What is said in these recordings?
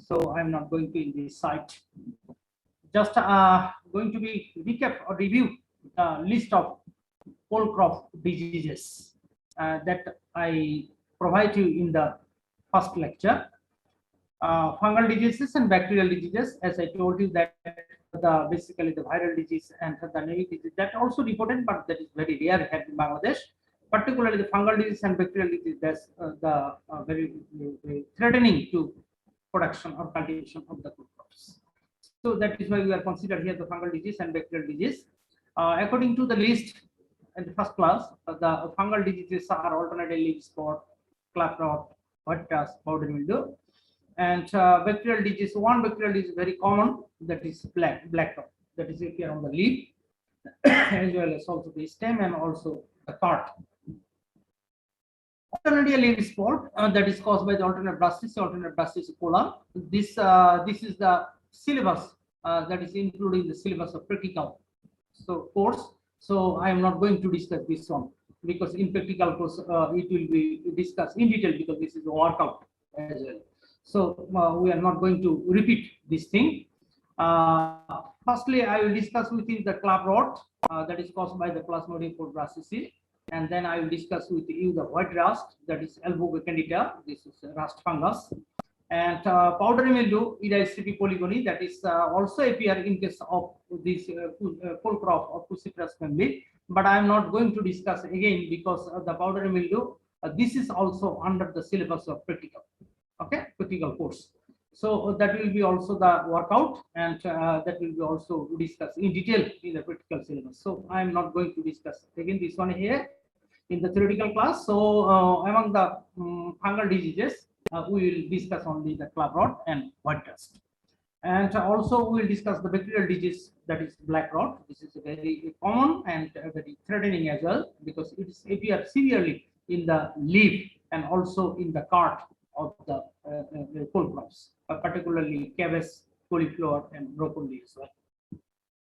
so I'm not going to in this site. Just going to be recap or review the list of cole crop diseases that I provide you in the first lecture. Fungal diseases and bacterial diseases, as I told you that the basically the viral disease and the pneumonia disease that also reported, but that is very rare here in Bangladesh. Particularly the fungal disease and bacterial disease, that's very threatening to production or cultivation of the food crops. So that is why we are considered here the fungal disease and bacterial disease. According to the list in the first class, the fungal diseases are alternate leaf spot, clap rot, white dust, powdery mildew. And bacterial disease, one bacterial disease is very common, that is black rot, that is appear on the leaf as well as also the stem and also the cart. Alternate leaf spot that is caused by the alternate Brucellosis cola. This is the syllabus that is included in the syllabus of practical course. So I am not going to discuss this one because in practical course it will be discussed in detail because this is a workout as well. So we are not going to repeat this thing. Firstly, I will discuss with you the clap rot that is caused by the Plasmodium fluorescens, and then I will discuss with you the white rust, that is Albuga candida. This is rust fungus, and powdery mildew, Iridaceae polygoni, that is also appear in case of this cole crop of Cruciferous family. But I am not going to discuss again because the powdery mildew. This is also under the syllabus of practical. Okay, practical course. So that will be also the workout, and that will be also discussed in detail in the practical syllabus. So I am not going to discuss again this one here in the theoretical class. So among the fungal diseases, we will discuss only the clap rot and white dust, and also we will discuss the bacterial disease, that is black rot. This is very common and very threatening as well because it appears severely in the leaf and also in the cart of the cole crops, particularly cabbage, cauliflower, and broccoli as well.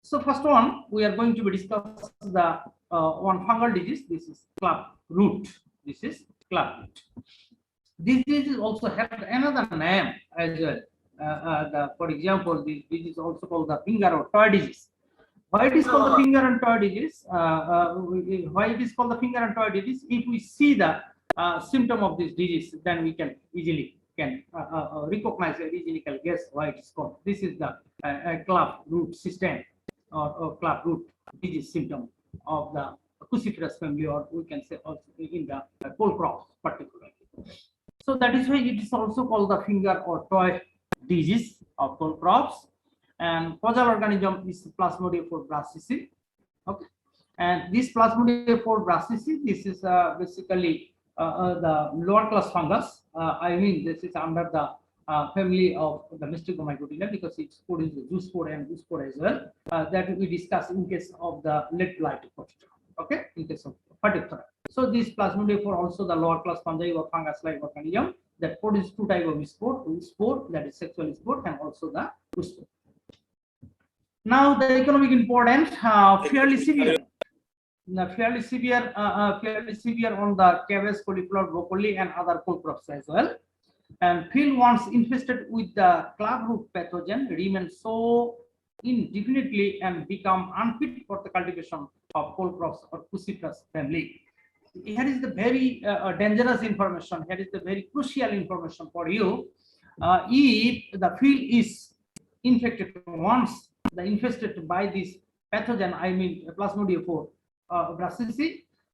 So first one, we are going to be discuss the one fungal disease. This is clap root. This is clap root. This disease also has another name as well. For example, this disease is also called the finger or toy disease. Why it is called the finger and toy disease? Why it is called the finger and toy disease? If we see the symptom of this disease, then we can easily recognize and easily guess why it is called. This is the clap root system or clap root disease symptom of the Cruciferous family, or we can say also in the cole crops particularly. So that is why it is also called the finger or toy disease of cole crops. And causal organism is Plasmodium fluorescens. Okay, and this Plasmodium fluorescens, this is basically the lower class fungus. I mean, this is under the family of the Mysticomycotina because it produces zoospore and oospore as well. That we discuss in case of the lead blight. Okay, in case of Phytophthora. So this Plasmodium for also the lower class fungi or fungus-like organism that produce two types of spore, that is sexual spore, and also the oospore. Now the economic importance, fairly severe. Fairly severe on the cabbage, cauliflower, broccoli, and other cole crops as well. And field once infested with the clap root pathogen remain so indefinitely and become unfit for the cultivation of cole crops or Cruciferous family. Here is the very dangerous information. Here is the very crucial information for you. If the field is infected once, infested by this pathogen, I mean Plasmodium fluorescens,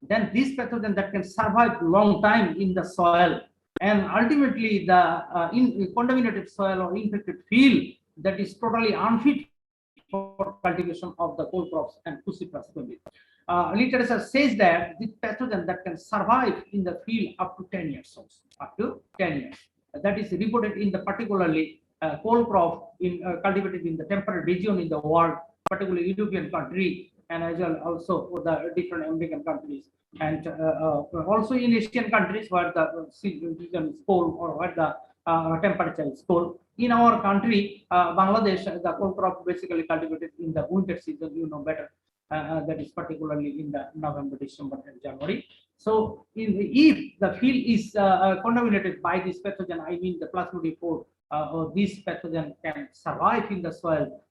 then this pathogen that can survive long time in the soil, and ultimately the contaminated soil or infected field that is totally unfit for cultivation of the cole crops and Cruciferous family. Literature says that this pathogen that can survive in the field up to 10 years also, up to 10 years. That is reported in the particularly cole crop in cultivated in the temperate region in the world, particularly European country, and as well also for the different American countries, and also in Asian countries where the region is cold or where the temperature is cold. In our country, Bangladesh, the cole crop basically cultivated in the winter season, you know better. That is particularly in the November, December, and January. So, if the field is contaminated by this pathogen, I mean the Plasmodium or this pathogen can survive in the soil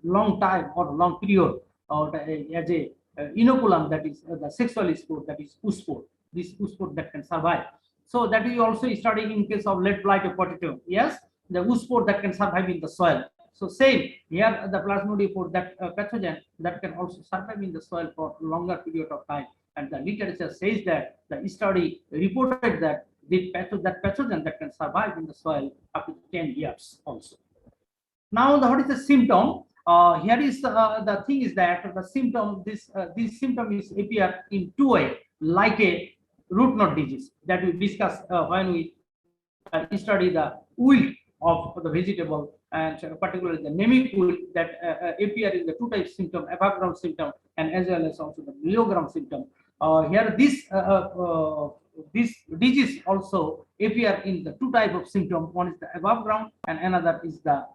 long time or long period, or as a inoculum, that is the sexual spore, that is oospore, this oospore that can survive. So that we also study in case of lead blight of potato. Yes, the oospore that can survive in the soil. So same here, the plasmodium, that pathogen that can also survive in the soil for longer period of time. And the literature says that the study reported that that pathogen that can survive in the soil up to 10 years also. Now, what is the symptom? Here is the thing is that the symptom, this symptom is appear in two ways, like a root knot disease that we discussed when we study the wilt of the vegetable, and particularly the anemic wilt that appear in the two types symptom, above ground symptom and as well as also the below ground symptom. Here this disease also appear in the two type of symptom. One is the above ground and another is the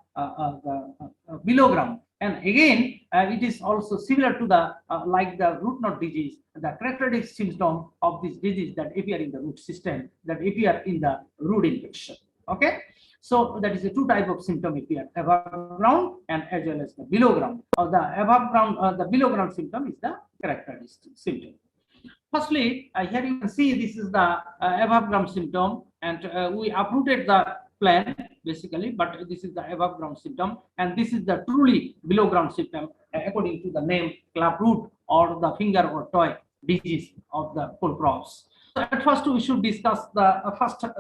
below ground. And again, it is also similar to the like the root knot disease, the characteristic symptom of this disease that appear in the root system, that appear in the root infection. Okay, so that is the two type of symptom appear, above ground and as well as the below ground. Or the above ground, the below ground symptom is the characteristic symptom. Firstly, here you can see this is the above ground symptom, and we uprooted the plant basically, but this is the above ground symptom, and this is the truly below ground symptom according to the name club root or the finger or toy disease of the cole crops. So at first we should discuss the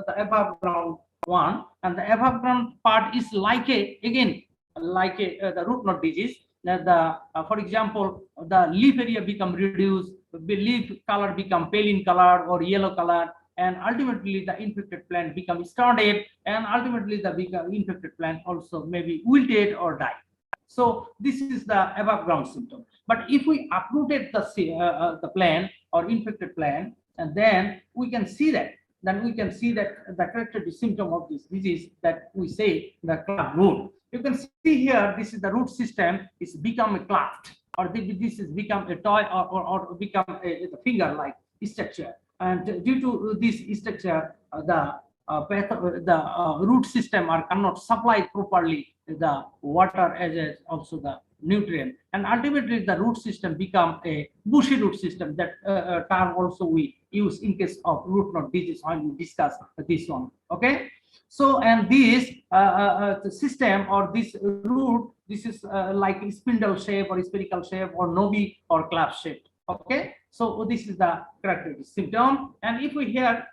the above ground one, and the above ground part is like a again like a the root knot disease. For example, the leaf area become reduced, the leaf color become pale in color or yellow color, and ultimately the infected plant becomes stunted, and ultimately the infected plant also maybe wilted or die. So this is the above ground symptom. But if we uprooted the plant or infected plant, and then we can see that, the characteristic symptom of this disease that we say the club root. You can see here, this is the root system is become a cleft, or this is become a toy or become a finger like structure. And due to this structure, the root system are cannot supply properly the water as also the nutrient, and ultimately the root system become a bushy root system. That term also we use in case of root knot disease when we discuss this one. Okay, so and this the system or this root, this is like a spindle shape or spherical shape or nobi or club shape. Okay, so this is the characteristic symptom. And if we here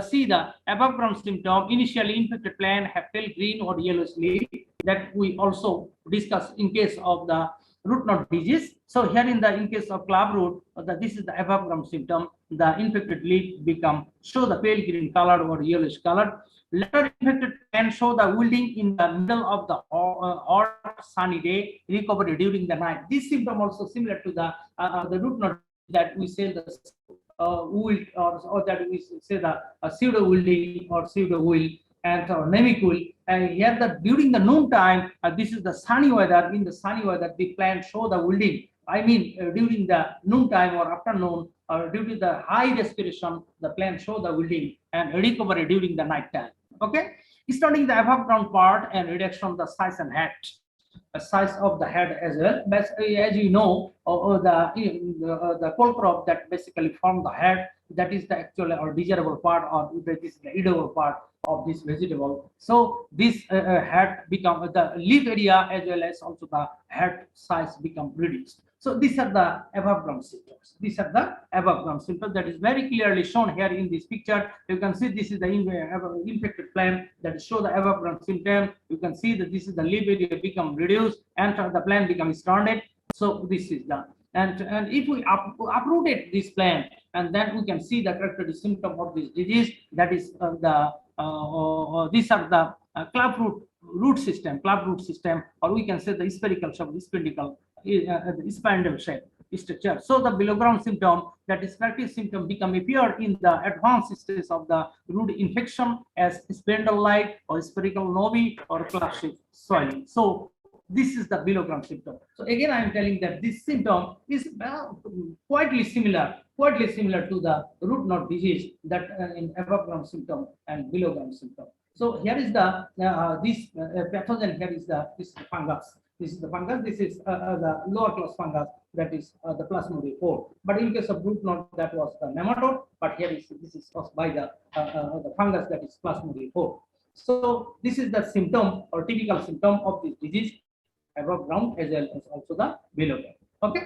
see the above ground symptom, initially infected plant have pale green or yellowish leaf, that we also discuss in case of the root knot disease. So here in case of club root, this is the above ground symptom. The infected leaf show the pale green color or yellowish color. Later infected plant show the wilting in the middle of the hot sunny day, recovery during the night. This symptom also similar to the root knot that we say the wilt or that we say the pseudo wilting or pseudo wilt and anemic wilt. And here during the noon time, this is the sunny weather. In the sunny weather, the plant show the wilting. I mean, during the noon time or afternoon, due to the high respiration, the plant show the wilting and recovery during the night time. Okay, starting the above ground part and reduction of the size and head, size of the head as well. But as you know, the cole crop that basically form the head, that is the actual or desirable part, or that is the edible part of this vegetable. So this head become the leaf area as well as also the head size become reduced. So these are the above ground symptoms. These are the above ground symptoms that is very clearly shown here in this picture. You can see this is the infected plant that show the above ground symptom. You can see that this is the leaf area become reduced and the plant becomes stunted. So this is the and if we uprooted this plant, and then we can see the characteristic symptom of this disease, that is these are the club root system, or we can say the spherical shape, the spindle shape structure. So the below ground symptom, that is characteristic symptom, appear in the advanced stage of the root infection as spindle-like or spherical nobi or club shape swelling. So this is the below ground symptom. So again, I am telling that this symptom is quite similar to the root knot disease, that in above ground symptom and below ground symptom. So here is the this pathogen. Here is this fungus. This is the fungus. This is the lower class fungus, that is the Plasmodium 4. But in case of root knot, that was the nematode. But here is this is caused by the fungus, that is Plasmodium 4. So this is the symptom or typical symptom of this disease above ground as well as also the below ground. Okay.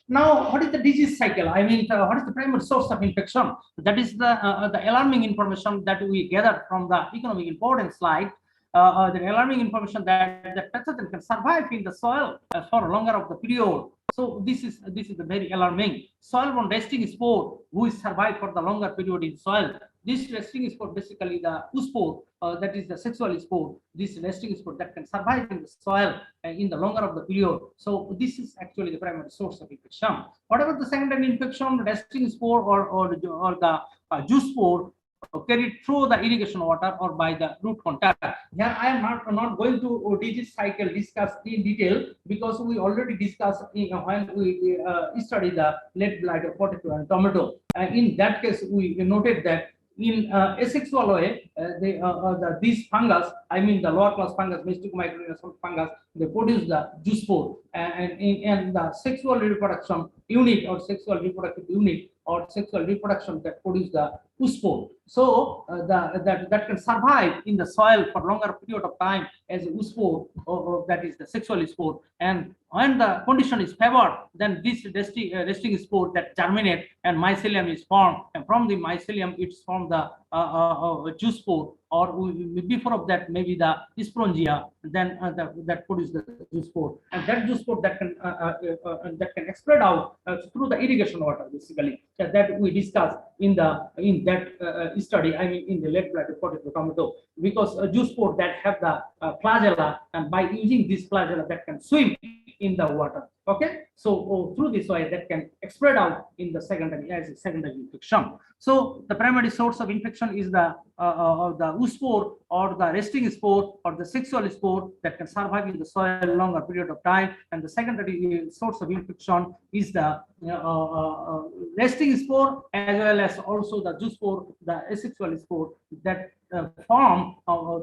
Now, what is the disease cycle? I mean, what is the primary source of infection? That is the alarming information that we gathered from the economic importance slide. The alarming information that the pathogen can survive in the soil for longer of the period. So this is the very alarming. Soil-borne resting spore who is survive for the longer period in soil. This resting spore basically the oospore, that is the sexual spore. This resting spore that can survive in the soil in the longer of the period. So this is actually the primary source of infection. Whatever the secondary infection, resting spore or the zoospore carried through the irrigation water or by the root contact. Here I am not going to disease cycle discuss in detail, because we already discussed when we study the lead blight of potato and tomato. In that case, we noted that in asexual way, these fungus, I mean the lower class fungus, Mysticomycorium fungus, they produce the zoospore, and in the sexual reproduction unit or sexual reproductive unit or sexual reproduction that produce the oospore. So that can survive in the soil for longer period of time as a oospore, or that is the sexual spore. And when the condition is favored, then this resting spore that germinate and mycelium is formed, and from the mycelium it's formed the zoospore, or before of that maybe the sporangia, then that produce the zoospore, and that zoospore that can spread out through the irrigation water, basically that we discussed in that study. I mean in the lead blight potato tomato, because zoospore that have the flagella, and by using this flagella that can swim in the water. Okay, so through this way that can spread out in the secondary as a secondary infection. So the primary source of infection is the oospore or the resting spore or the sexual spore that can survive in the soil longer period of time, and the secondary source of infection is the resting spore as well as also the zoospore, the asexual spore that form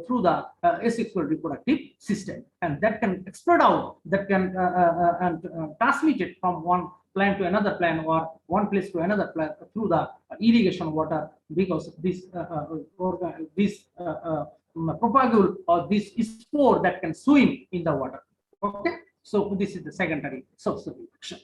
through the asexual reproductive system, and that can spread out, that can transmit it from one plant to another plant or one place to another plant through the irrigation water, because this propagule or this spore that can swim in the water. Okay, so this is the secondary source of infection.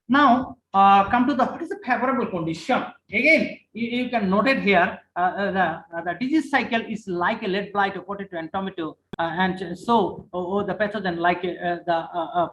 Now come to the what is the favorable condition. Again, you can note it here. The disease cycle is like a lead blight of potato and tomato, and so the pathogen like the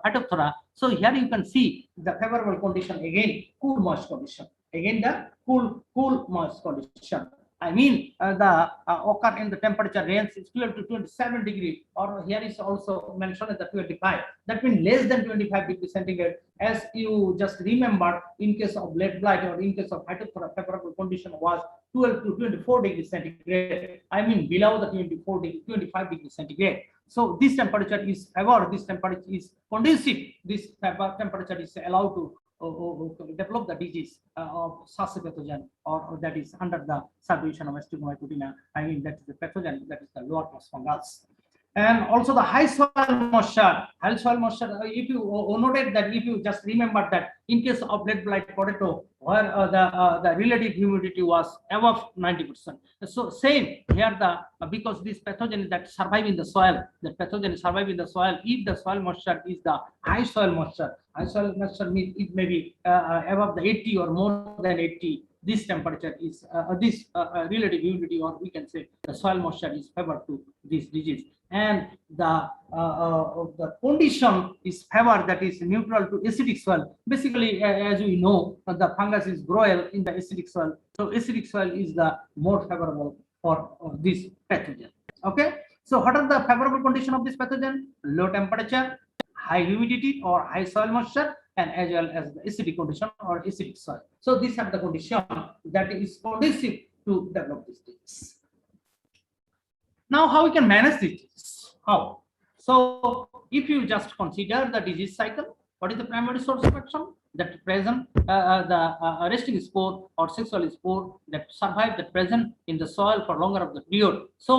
Phytophthora. So here you can see the favorable condition, again cool moist condition, again the cool moist condition. I mean the occur in the temperature range is 12 to 27 degree, or here is also mentioned as the 25. That means less than 25 degrees centigrade. As you just remember, in case of lead blight or in case of Phytophthora, favorable condition was 12 to 24 degrees centigrade. I mean below the 25 degrees centigrade. So this temperature is favored. This temperature is conducive. This temperature is allowed to develop the disease of such a pathogen, or that is under the supervision of Mysticomycotina. I mean that is the pathogen, that is the lower class fungus. And also the high soil moisture. If you noted that, if you just remember that in case of lead blight potato, where the relative humidity was above 90%. So same here, because this pathogen that survive in the soil, the pathogen survive in the soil. If the soil moisture is the high soil moisture means it may be above the 80 or more than 80. This temperature is this relative humidity, or we can say the soil moisture, is favored to this disease. And the condition is favored, that is neutral to acidic soil. Basically, as we know, the fungus is grow in the acidic soil. So acidic soil is the more favorable for this pathogen. Okay. So what are the favorable condition of this pathogen? Low temperature, high humidity or high soil moisture, and as well as the acidic condition or acidic soil. So these are the condition that is conducive to develop this disease. Now, how we can manage this disease? How? So if you just consider the disease cycle, What is the primary source of action? That present the resting spore or sexual spore that survive the present in the soil for longer of the period. So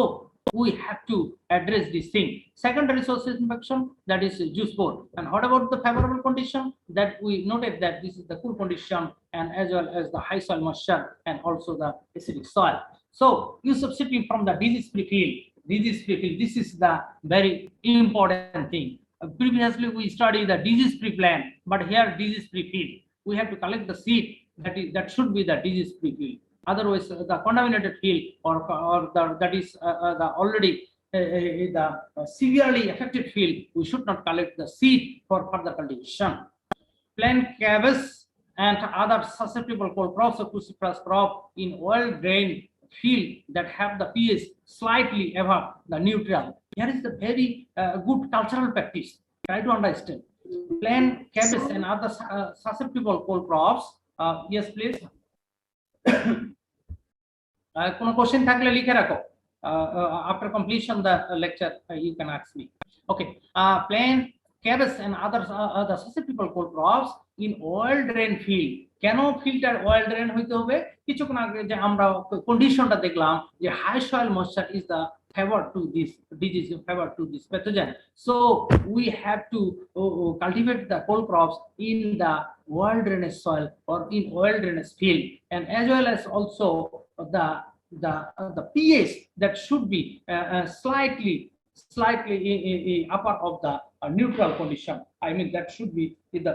we have to address this thing. Secondary sources infection, that is zoospore. And what about the favorable condition? That we noted that this is the cool condition and as well as the high soil moisture and also the acidic soil. So you substitute from the disease-free field. Disease-free field, this is the very important thing. Previously we studied the disease-free plant, but here disease-free field. We have to collect the seed that should be the disease-free field. Otherwise, the contaminated field or that is the already the severely affected field, we should not collect the seed for further cultivation. Plant cabbage and other susceptible cold crops or cruciferous crop in well-drained field that have the pH slightly above the neutral. Here is the very good cultural practice. Try to understand. Plant cabbage and other susceptible cold crops. Yes, please. কোনো question থাকলে লিখে রাখো after completion the lecture you can ask me. Okay, plant cabbage and other susceptible cold crops in oil drain field. কেন filter oil drain হইতে হবে? কিছুক্ষণ আগে যে আমরা কন্ডিশনটা দেখলাম যে high soil moisture is the favor to this disease, favor to this pathogen. So we have to cultivate the cold crops in the oil drainage soil or in oil drainage field, and as well as also the pH that should be slightly upper of the neutral condition. I mean that should be in the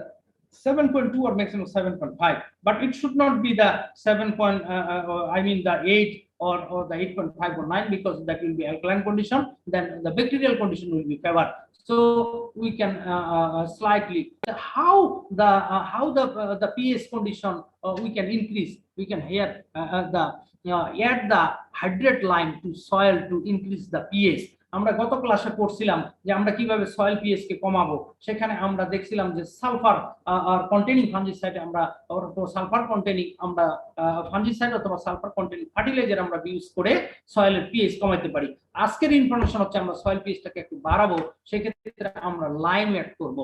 7.2 or maximum 7.5, but it should not be the 7. I mean the 8 or the 8.5 or 9, because that will be alkaline condition. Then the bacterial condition will be favored. So we can slightly how the pH condition we can increase. We can here add the hydrate lime to soil to increase the pH. আমরা গত ক্লাসে পড়ছিলাম যে আমরা কিভাবে soil pH কে কমাবো। সেখানে আমরা দেখছিলাম যে সালফার কন্টেনিং ফাঞ্জিসাইড আমরা সালফার কন্টেনিং আমরা ফাঞ্জিসাইড অথবা সালফার কন্টেনিং ফার্টিলাইজার আমরা ইউজ করে সয়েলের পিএইচ কমাতে পারি। আজকের ইনফরমেশন হচ্ছে আমরা সয়েল পিএইচটাকে একটু বাড়াবো, সেক্ষেত্রে আমরা লাইম অ্যাড করব।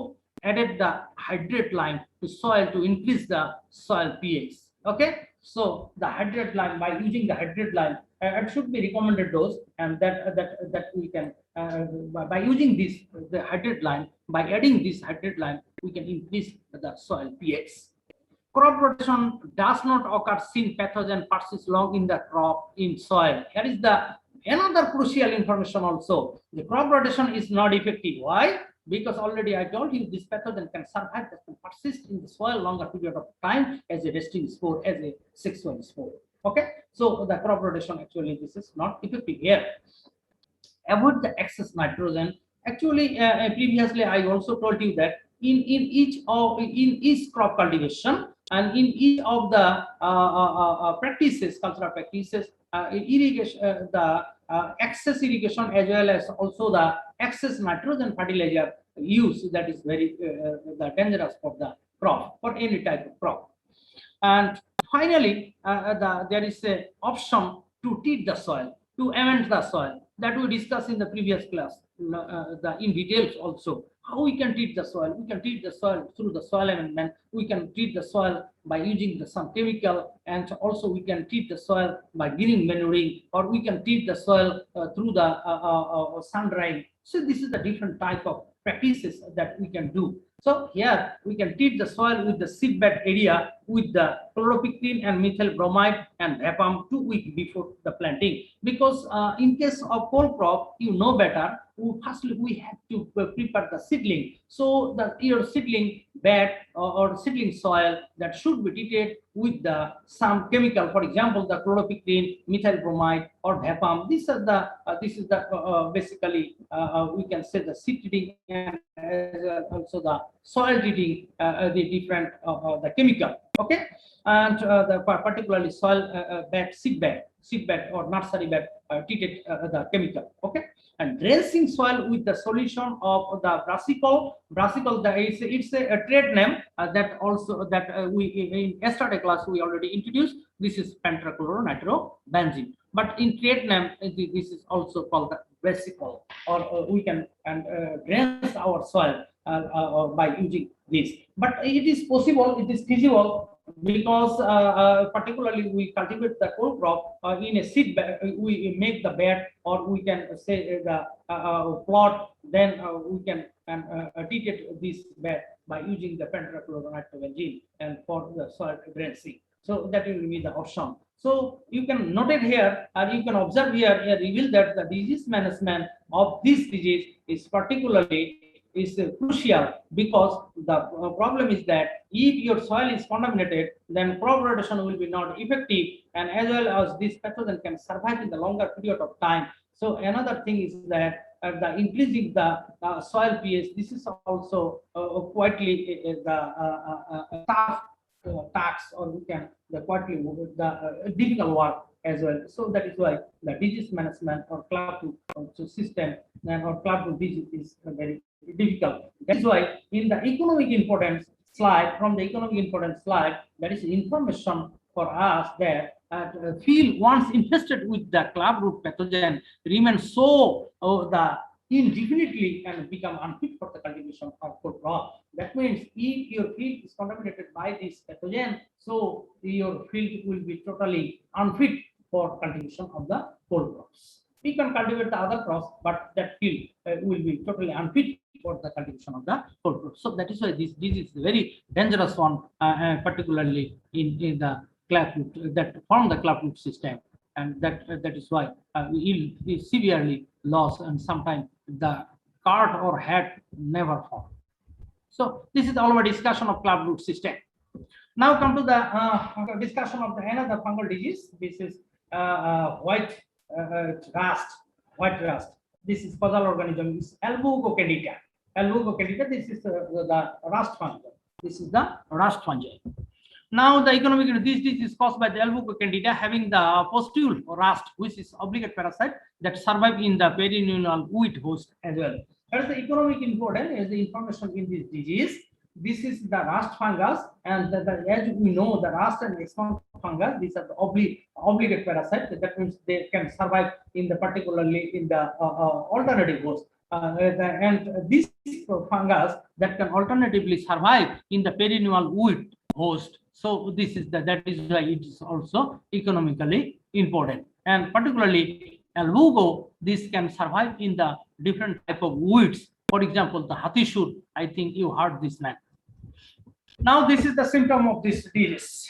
Added the hydrate lime to soil to increase the soil pH. Okay, so the hydrate lime, by using the hydrate lime, it should be recommended dose, and that we can by using this the hydrate lime, by adding this hydrate lime, we can increase the soil pH. Crop rotation does not occur since pathogen persists long in the crop in soil. Here is the another crucial information also. The crop rotation is not effective. Why? Because already I told you this pathogen can survive, that can persist in the soil longer period of time as a resting spore, as a sexual spore. Okay, so the crop rotation actually this is not effective here. Avoid the excess nitrogen. Actually, previously I also told you that in each crop cultivation and in each of the practices, cultural practices, irrigation, the excess irrigation as well as also the excess nitrogen fertilizer use, that is very dangerous for the crop, for any type of crop. And finally, there is a option to treat the soil, to amend the soil, that we discussed in the previous class in details also. How we can treat the soil? We can treat the soil through the soil amendment. We can treat the soil by using some chemical, and also we can treat the soil by green manuring, or we can treat the soil through the sun drying. So this is the different type of practices that we can do. So here we can treat the soil with the seedbed area with the chloropicrin and methyl bromide and VAPAM 2 weeks before the planting. Because in case of cold crop, you know better. Firstly, we have to prepare the seedling. So your seedling bed or seedling soil that should be treated with some chemical, for example, the chloropicrin, methyl bromide, or VAPAM. This is the basically we can say the seed treating and also the soil treating, the different the chemical. Okay, and particularly soil bed, seed bed or nursery bed treated the chemical. Okay, and drenching soil with the solution of the brassicol. It's a trade name that also that we in yesterday class we already introduced. This is pentachloronitrobenzene, but in trade name this is also called the vesicle, or we can drain our soil by using this. But it is possible, it is feasible, because particularly we cultivate the whole crop in a seed bed. We make the bed, or we can say the plot. Then we can treat this bed by using the pentachloronitrobenzene and for the soil drenching. So that will be the option. So you can note it here, or you can observe here, reveal that the disease management of this disease is particularly crucial, because the problem is that if your soil is contaminated, then crop rotation will be not effective, and as well as this pathogen can survive in the longer period of time. So another thing is that the increasing the soil pH, this is also quietly the tough tax, or we can the quietly the difficult work as well. So that is why the disease management or club system and or club disease is very difficult. That is why in the economic importance slide, from the economic importance slide, that is information for us that field once infested with the club root pathogen remains so the indefinitely and become unfit for the cultivation of full crop. That means if your field is contaminated by this pathogen, so your field will be totally unfit for cultivation of the full crops. We can cultivate the other crops, but that field will be totally unfit for the cultivation of the full crops. So that is why this disease is a very dangerous one, particularly in the club root that form the club root system, and that is why yield is severely lost, and sometimes the cart or hat never form. So this is all our discussion of club root system. Now come to the discussion of the another fungal disease. This is white rust. White rust. This is causal organism is Albugocandida. Albugocandida. This is the rust fungi. This is the rust fungi. Now the economic disease is caused by the Albugocandida having the pustule or rust, which is obligate parasite that survive in the perennial wheat host as well. As the economic important is the information in this disease. This is the rust fungus, and as we know, the rust and expansion fungus, these are the obligate parasites. That means they can survive in the particularly in the alternative host. And this fungus that can alternatively survive in the perennial wheat host. So this is that is why it is also economically important, and particularly Albugo, this can survive in the different type of weeds. For example, the Hatishur, I think you heard this name. Now this is the symptom of this disease.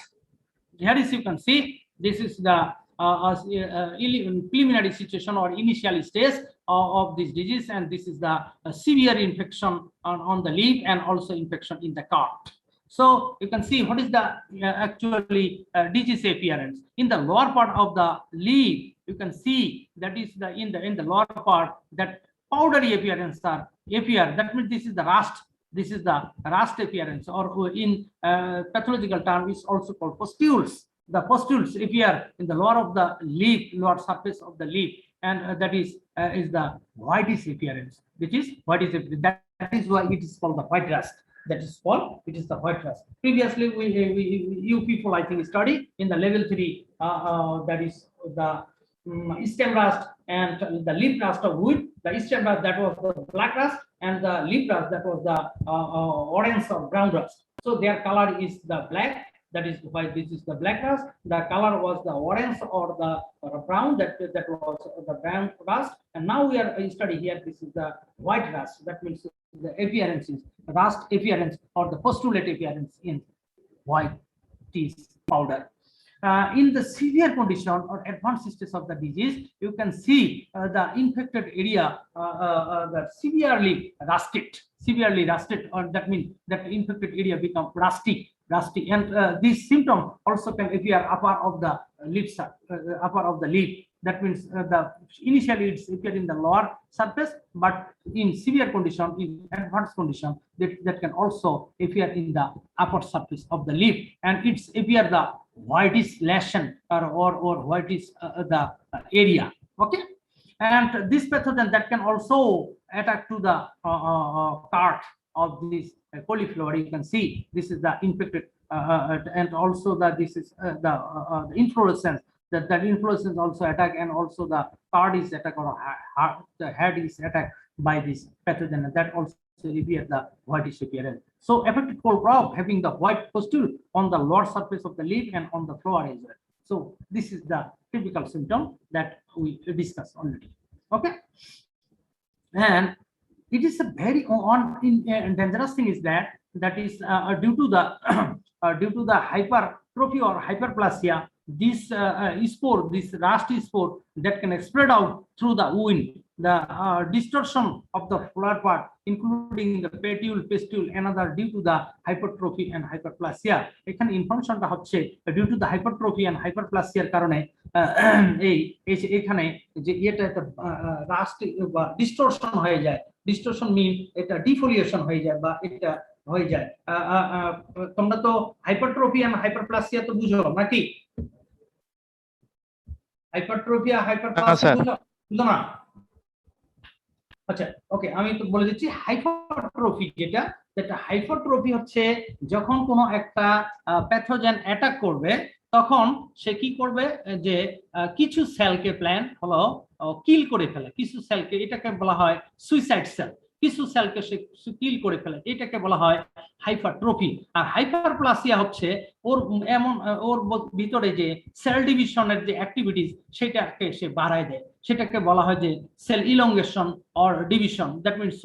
Here is you can see this is the preliminary situation or initial stage of this disease, and this is the severe infection on the leaf and also infection in the cart. So you can see what is the actually disease appearance in the lower part of the leaf. You can see that is the in the lower part that powdery appearance are appear. That means this is the rust. This is the rust appearance, or in pathological term is also called pustules. The pustules appear in the lower of the leaf, lower surface of the leaf, and that is the whitish appearance. Which is whitish. That is why it is called the white rust. That is called it is the white rust. Previously, you people I think study in the level 3 that is the stem rust and the leaf rust of wood. The stem rust, that was the black rust, and the leaf rust, that was the orange or brown rust. So their color is the black. That is why this is the black rust. The color was the orange or the brown. That was the brown rust. And now we are study here. This is the white rust. That means the appearance is rust appearance or the postulate appearance in white tea powder. In the severe condition or advanced stage of the disease, you can see the infected area that severely rusted, or that means that infected area become rusty, and this symptom also can appear upper of the leaf, That means initially it's appear in the lower surface, but in severe condition, in advanced condition, that can also appear in the upper surface of the leaf, and it's appear the whitish lesion or whitish the area. Okay, and this pathogen that can also attack to the cart of this cauliflower. You can see this is the infected, and also that this is the inflorescence. that inflorescence also attack, and also the card is attacked, or the head is attacked by this pathogen, and that also appear the whitish appearance. So affected cole crop having the white pustule on the lower surface of the leaf and on the flower as well. So this is the typical symptom that we discussed already. Okay, and it is a very dangerous thing is that is due to the due to the hypertrophy or hyperplasia, this spore, this rust spore that can spread out through the wind, the distortion of the flower part, including the petiole, pistule, another due to the hypertrophy and hyperplasia. এখানে ইনফরমেশনটা হচ্ছে due to the hypertrophy and hyperplasia কারণে এখানে যে এটা একটা rushed বা distortion হয়ে যায়। ডিস্টরশন মিন এটা ডিফোলিয়েশন হয়ে যায় বা এটা হয়ে যায়। তোমরা তো হাইপারট্রফি এন্ড হাইপারপ্লাসিয়া তো বুঝো নাকি? হাইপারট্রফি আর হাইপারপ্লাসিয়া বুঝো না? আচ্ছা, ওকে, আমি তো বলে দিচ্ছি হাইপারট্রফি যেটা হাইপারট্রফি হচ্ছে যখন কোনো একটা প্যাথোজেন অ্যাটাক করবে তখন সে কি করবে যে কিছু সেলকে প্ল্যান্ট হলো কিল করে ফেলে, কিছু সেলকে, এটাকে বলা হয় সুইসাইড সেল। কিছু সেলকে সে কিল করে ফেলে, এটাকে বলা হয় হাইপারট্রফি। আর হাইপারপ্লাসিয়া হচ্ছে ওর এমন ওর ভিতরে যে সেল ডিভিশনের যে অ্যাক্টিভিটিস সেটাকে সে বাড়ায় দেয়, সেটাকে বলা হয় যে cell elongation or division, that means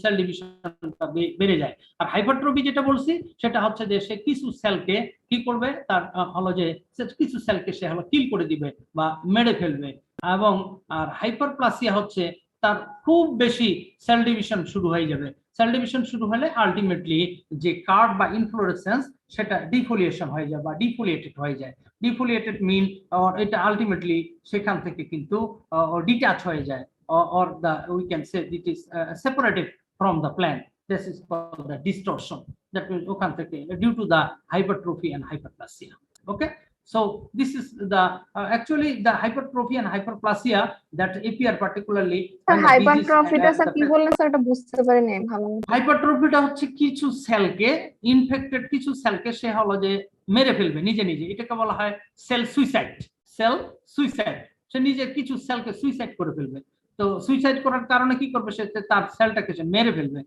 cell ডিভিশনটা বেড়ে যায়। আর হাইপারট্রফি যেটা বলছি সেটা হচ্ছে যে সে কিছু সেলকে কি করবে, তার হলো যে কিছু সেলকে সে হলো কিল করে দিবে বা মেরে ফেলবে। এবং আর হাইপারপ্লাসিয়া হচ্ছে তার খুব বেশি সেল ডিভিশন শুরু হয়ে যাবে। সেল ডিভিশন শুরু হলে আলটিমেটলি যে কার্ড বা ইনফ্লোরেসেন্স সেটা ডিফোলিয়েশন হয়ে যায় বা ডিফোলিয়েটেড হয়ে যায়। ডিফোলিয়েটেড মিন এটা আলটিমেটলি সেখান থেকে কিন্তু ডিটাচ হয়ে যায়, or the we can say it is separated from the plant. This is called the distortion, that means ওখান থেকে due to the hypertrophy and hyperplasia. Okay, so this is the actually the hypertrophy and hyperplasia that appear particularly hypertrophyটা sir কি বললেন sir, এটা বুঝতে পারি নাই ভালো। হাইপারট্রফিটা হচ্ছে কিছু সেলকে, ইনফেক্টেড কিছু সেলকে সে হলো যে মেরে ফেলবে নিজে নিজে, এটাকে বলা হয় সেল সুইসাইড। সেল সুইসাইড, সে নিজে কিছু সেলকে সুইসাইড করে ফেলবে। তো সুইসাইড করার কারণে কি করবে, সে তার সেলটাকে সে মেরে ফেলবে।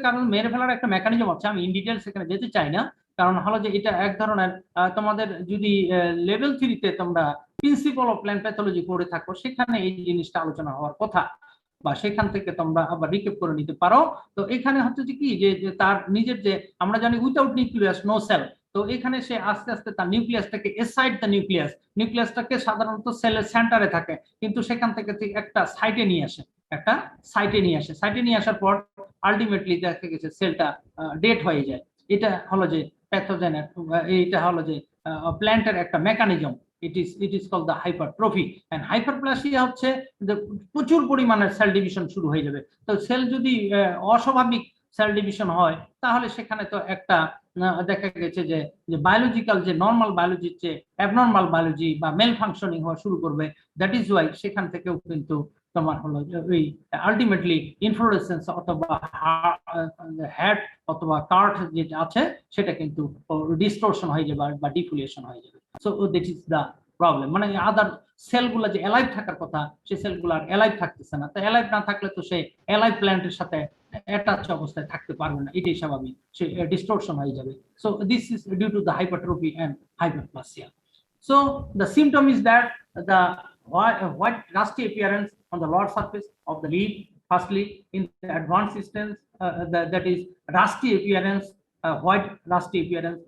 কারণ মেরে ফেলার একটা মেকানিজম আছে, আমি ইন ডিটেইলস এখানে যেতে চাই না, কারণ হলো যে এটা এক ধরনের তোমাদের যদি লেভেল 3 তে তোমরা প্রিন্সিপাল অফ প্ল্যান্ট প্যাথোলজি পড়ে থাকো সেখানে এই জিনিসটা আলোচনা হওয়ার কথা, বা সেখান থেকে তোমরা আবার রিক্যাপ করে নিতে পারো। তো এখানে হচ্ছে যে কি যে তার নিজের যে আমরা জানি উইদাউট নিউক্লিয়াস নো সেল, তো এখানে সে আস্তে আস্তে তার নিউক্লিয়াসটাকে এসাইড দ্য নিউক্লিয়াসটাকে সাধারণত সেলের সেন্টারে থাকে, কিন্তু সেখান থেকে একটা সাইটে নিয়ে আসে, সাইটে নিয়ে আসার পর আলটিমেটলি দেখা গেছে সেলটা ডেড হয়ে যায়। এটা হলো যে প্যাথোজেনের, এটা হলো যে প্ল্যান্টের একটা mechanism. it is called the hypertrophy, and hyperplasia হচ্ছে প্রচুর পরিমাণে সেল ডিভিশন শুরু হয়ে যাবে। তো সেল যদি অস্বাভাবিক সেল ডিভিশন হয় তাহলে সেখানে তো একটা দেখা গেছে যে বায়োলজিক্যাল যে নরমাল বায়োলজির যে অ্যাবনর্মাল বায়োলজি বা মেল ফাংশনিং হওয়া শুরু করবে। দ্যাট ইজ ওয়াই সেখান থেকেও কিন্তু তোমার হলো ওই আলটিমেটলি ইনফ্লোরেসেন্স অথবা হেড অথবা কার্ড যেটা আছে সেটা কিন্তু ডিস্টরশন হয়ে যাবে বা ডিফোলিয়েশন হয়ে যাবে। So that is the problem, মানে আদার সেলগুলো যে অ্যালাইভ থাকার কথা সেই সেলগুলো আর অ্যালাইভ থাকতেছে না। তো অ্যালাইভ না থাকলে তো সে অ্যালাইভ প্ল্যান্টের সাথে অ্যাটাচ অবস্থায় থাকতে পারবে না, এটাই স্বাভাবিক, সে ডিস্টরশন হয়ে যাবে। So this is due to the hypertrophy and hyperplasia. So the symptom is that the white rusty appearance on the lower surface of the leaf. Firstly, in the advanced instance, that is rusty appearance, white rusty appearance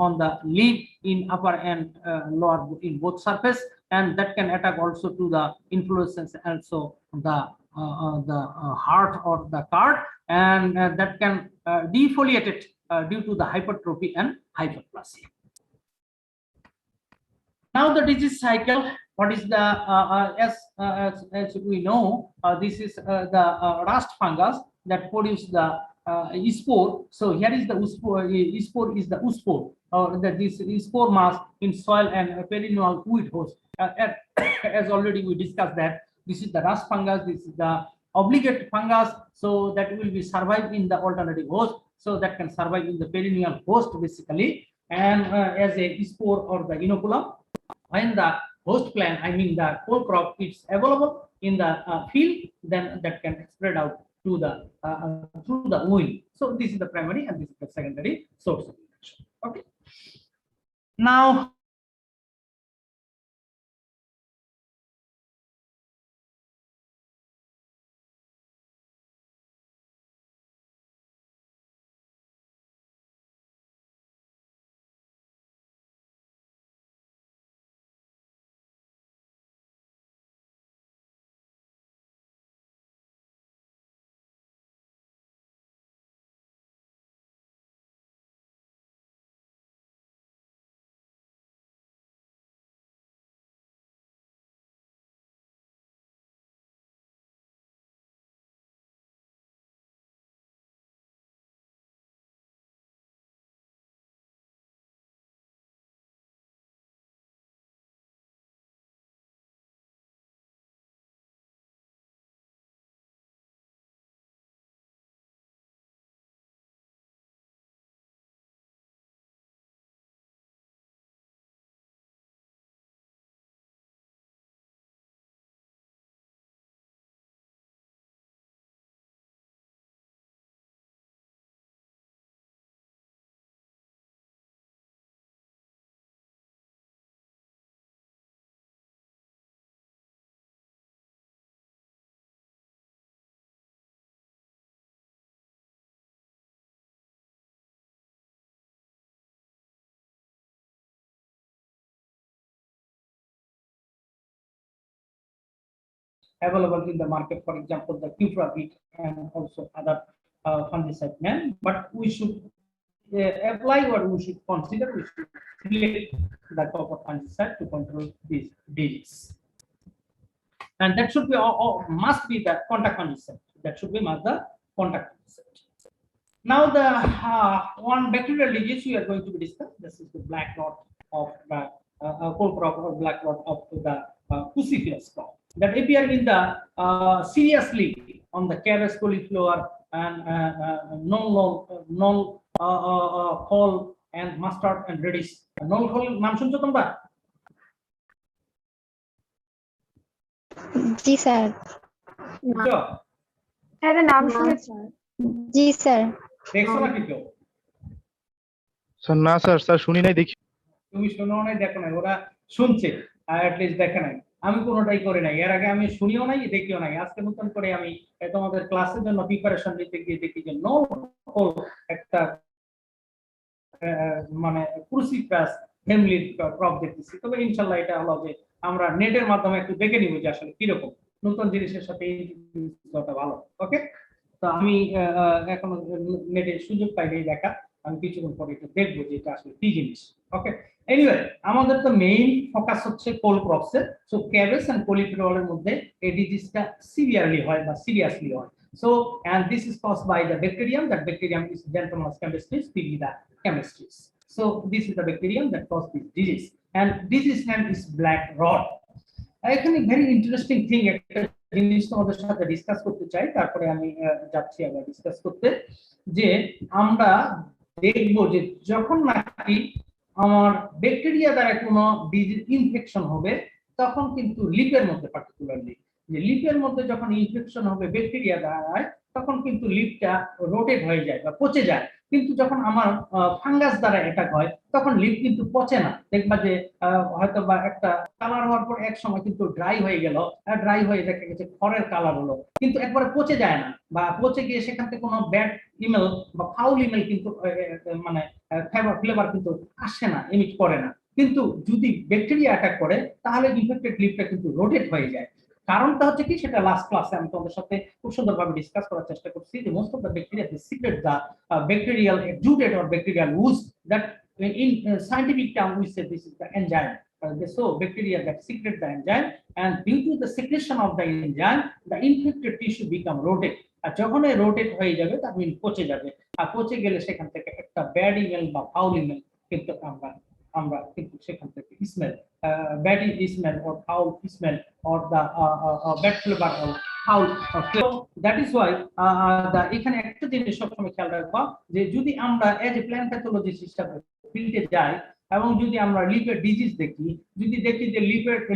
on the leaf in upper and lower in both surface, and that can attack also to the inflorescence, also the heart or the card, and that can defoliate it due to the hypertrophy and hyperplasia. Now the disease cycle, what is the as we know, this is the rust fungus that produce the spore. So here is the spore is the oospore, that this spore mass in soil and perennial weed host. As already we discussed that this is the rust fungus, this is the obligate fungus, so that will be survive in the alternative host, so that can survive in the perennial host basically, and as a spore or the inoculum. when the host plant, I mean the coal crop, is available in the field, then that can spread out to the through the wind. So this is the primary and this is the secondary source of induction. Okay. Now available in the market, for example, the Cupra-Beat and also other fungicide man. But we should apply what we should consider. We should select the proper fungicide to control these diseases, and that should be must be the contact fungicide. That should be must the contact fungicide. Now the one bacterial disease we are going to be discussed. This is the black rot of the coal crop or black rot of the Pussyphilus crop that appear in the seriously on the cabbage, cauliflower, and col and mustard and radish. Null col নাম শুনছো তোমরা? জি sir. হ্যাঁ নাম শুনেছি। জি sir. দেখছো নাকি কেউ? Sir না স্যার, স্যার শুনি নাই, দেখি। তুমি শোনো নাই, দেখো নাই, ওরা শুনছে at least দেখে নাই। আমি কোনোটাই করি নাই, এর আগে আমি শুনিও নাই, দেখিও নাই। আজকে নতুন করে আমি তোমাদের ক্লাসের জন্য প্রিপারেশন নিতে গিয়ে দেখি যে নো একটা মানে ক্রুসিফাস ফ্যামিলির ক্রপ দেখতেছি। তবে ইনশাআল্লাহ এটা হলো যে আমরা নেটের মাধ্যমে একটু দেখে নিব যে আসলে কি রকম নতুন জিনিসের সাথে ইন্ট্রোডিউসটা ভালো। ওকে, তো আমি এখন নেটের সুযোগ পাইনি দেখা, আমি কিছুক্ষণ পরে এটা দেখবো যে এটা আসলে কি জিনিস। ওকে, এনিওয়ে আমাদের তো মেইন ফোকাস হচ্ছে কোল ক্রপসের। সো ক্যাবেজ এন্ড কলিফ্লাওয়ারের মধ্যে এই ডিজিজটা সিভিয়ারলি হয় বা সিরিয়াসলি হয়। So, and this is caused by the bacterium. That bacterium is Xanthomonas chemistris, PB the chemistris. So this is the bacterium that causes this disease, and disease name is black rot. এখানে very interesting thing একটা জিনিস তোমাদের সাথে discuss করতে চাই, তারপরে আমি যাচ্ছি আবার ডিসকাস করতে, যে আমরা দেখব যে যখন নাকি আমার ব্যাকটেরিয়া দ্বারা কোনো ডিজিজ ইনফেকশন হবে, তখন কিন্তু লিপের মধ্যে পার্টিকুলারলি যে লিপের মধ্যে যখন ইনফেকশন হবে ব্যাকটেরিয়া দ্বারা, তখন কিন্তু লিপটা রোটেট হয়ে যায় বা পচে যায়। কিন্তু যখন আমার ফাঙ্গাস দ্বারা অ্যাটাক হয় তখন লিপ কিন্তু পচে না। দেখবা যে হয়তো বা একটা কালার হওয়ার পর এক সময় কিন্তু ড্রাই হয়ে গেল, ড্রাই হয়ে দেখা গেছে খড়ের কালার হলো, কিন্তু একবারে পচে যায় না বা পচে গিয়ে সেখান থেকে কোনো ব্যাড ইমেল বা ফাউল ইমেল কিন্তু মানে ফ্লেভার কিন্তু আসে না, এমিট করে না। কিন্তু যদি ব্যাকটেরিয়া অ্যাটাক করে তাহলে ইনফেক্টেড লিপটা কিন্তু রোটেট হয়ে যায়। কারণটা হচ্ছে কি, সেটা লাস্ট ক্লাসে আমি তোমাদের সাথে খুব সুন্দরভাবে ডিসকাস করার চেষ্টা করছি যে most of the bacteria they secrete the bacterial exudate or bacterial ooze that in scientific term we say this is the enzyme. So bacteria that secrete the enzyme, and due to the secretion of the enzyme the infected tissue become rotted. আর যখন এই rotate হয়ে যাবে তার মিন পচে যাবে, আর পচে গেলে সেখান থেকে একটা ব্যাড ইমেল বা ফাউল ইমেল কিন্তু আমরা কিন্তু সেখান থেকে smell, bad smell or foul smell or the bad flavor or foul flavor. That is why এখানে একটা জিনিস সবসময় খেয়াল রাখবা যে যদি আমরা এজ এ প্ল্যান্ট প্যাথোলজিস্ট হিসেবে ফিল্ডে যাই, এবং যদি আমরা লিপের ডিজিজ দেখি, যদি দেখি যে